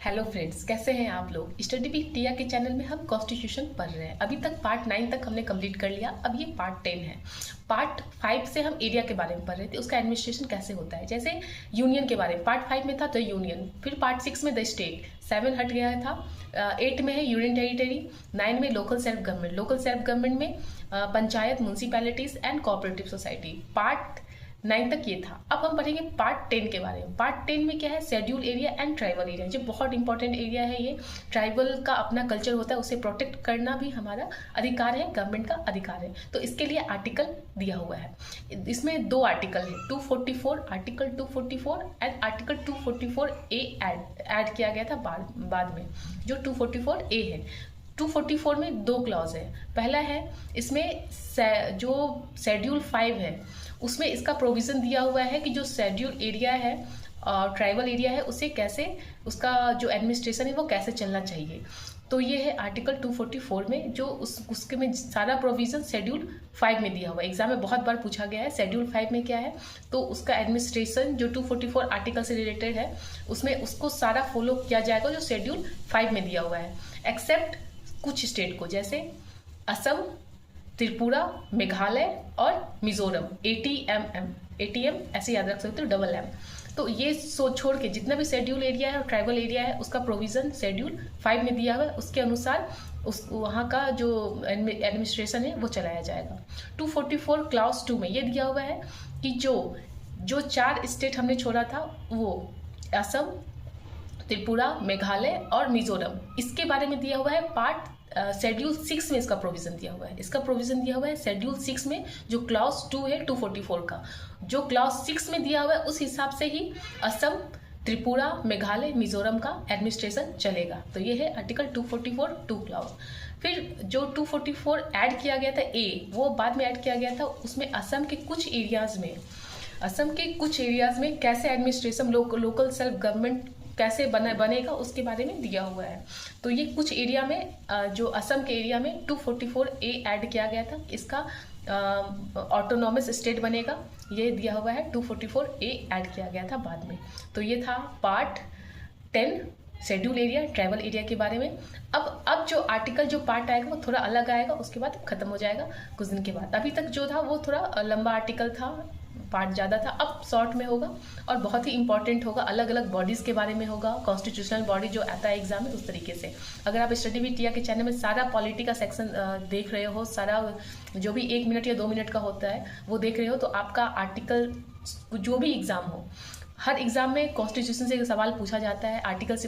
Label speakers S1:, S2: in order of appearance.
S1: Hello friends, कैसे हैं आप लोग। स्टडी विद टिया के चैनल में हम कॉन्स्टिट्यूशन पढ़ रहे हैं। अभी तक पार्ट 9 तक हमने कंप्लीट कर लिया। अब ये पार्ट 10 है। पार्ट 5 से हम एरिया के बारे में पढ़ रहे थे, उसका एडमिनिस्ट्रेशन कैसे होता है। जैसे यूनियन के बारे में पार्ट 5 में था द यूनियन, फिर पार्ट 6 में द स्टेट, 7 हट गया था, 8 में है यूनियन टेरिटरी, 9 में local self government. Local self government में panchayat, municipalities and cooperative society. Part 9 तक ये था। अब हम पढ़ेंगे पार्ट 10 के बारे में। पार्ट 10 में क्या है, schedule area and tribal area, जो बहुत इंपॉर्टेंट एरिया है। ये ट्राइबल का अपना कल्चर होता है, उसे प्रोटेक्ट करना भी हमारा अधिकार है, गवर्नमेंट का अधिकार है। तो इसके लिए आर्टिकल दिया हुआ है। इसमें 2 आर्टिकल है, 244, article 244 and article 244 A add किया गया था बाद में, जो 244 ए है। 244 में 2 क्लॉज है। पहला है, इसमें जो शेड्यूल 5 है उसमें इसका प्रोविजन दिया हुआ है कि जो शेड्यूल एरिया है और ट्राइबल एरिया है उसे कैसे, उसका जो एडमिनिस्ट्रेशन है वो कैसे चलना चाहिए। तो ये है आर्टिकल 244 में, जो उसके में सारा प्रोविजन शेड्यूल 5 में दिया हुआ है। एग्जाम में बहुत बार पूछा गया है शेड्यूल 5 में क्या है, तो उसका एडमिनिस्ट्रेशन जो 244 आर्टिकल से रिलेटेड है उसमें उसको सारा फॉलो किया जाएगा जो शेड्यूल 5 में दिया हुआ है, एक्सेप्ट कुछ स्टेट को, जैसे असम, त्रिपुरा, मेघालय और मिजोरम। ATM ऐसे याद रख सकते हो, डबल M। तो ये छोड़ के जितना भी शेड्यूल एरिया है और ट्राइबल एरिया है उसका प्रोविजन शेड्यूल 5 में दिया हुआ है। उसके अनुसार उस वहाँ का जो एडमिनिस्ट्रेशन है वो चलाया जाएगा। 244 क्लास 2 में ये दिया हुआ है कि जो 4 स्टेट हमने छोड़ा था, वो असम, त्रिपुरा, मेघालय और मिजोरम, इसके बारे में दिया हुआ है। पार्ट शेड्यूल 6 में इसका प्रोविजन दिया हुआ है। इसका प्रोविजन दिया हुआ है शेड्यूल 6 में, जो क्लॉज 2 है 244 का, जो क्लॉज 6 में दिया हुआ है उस हिसाब से ही असम, त्रिपुरा, मेघालय, मिजोरम का एडमिनिस्ट्रेशन चलेगा। तो ये है आर्टिकल 244 2 क्लॉज। फिर जो 244 ऐड किया गया था ए, वो बाद में ऐड किया गया था। उसमें असम के कुछ एरियाज में कैसे एडमिनिस्ट्रेशन, लोकल सेल्फ गवर्नमेंट कैसे बनेगा उसके बारे में दिया हुआ है। तो ये कुछ एरिया में, जो असम के एरिया में 244 ए ऐड किया गया था, इसका ऑटोनॉमस स्टेट बनेगा, ये दिया हुआ है। 244 ए ऐड किया गया था बाद में। तो ये था part 10 schedule area tribal area के बारे में। अब जो आर्टिकल, जो पार्ट आएगा वो थोड़ा अलग आएगा, उसके बाद खत्म हो जाएगा कुछ दिन के बाद। अभी तक जो था वो थोड़ा लंबा आर्टिकल था, पार्ट ज़्यादा था, अब शॉर्ट में होगा और बहुत ही इंपॉर्टेंट होगा। अलग अलग बॉडीज़ के बारे में होगा, कॉन्स्टिट्यूशनल बॉडी जो आता है एग्जाम में, उस तरीके से। अगर आप स्टडी विद टिया के चैनल में सारा पॉलिटी का सेक्शन देख रहे हो, सारा जो भी 1 मिनट या 2 मिनट का होता है वो देख रहे हो, तो आपका आर्टिकल, जो भी एग्जाम हो, हर एग्जाम में कॉन्स्टिट्यूशन से सवाल पूछा जाता है, आर्टिकल से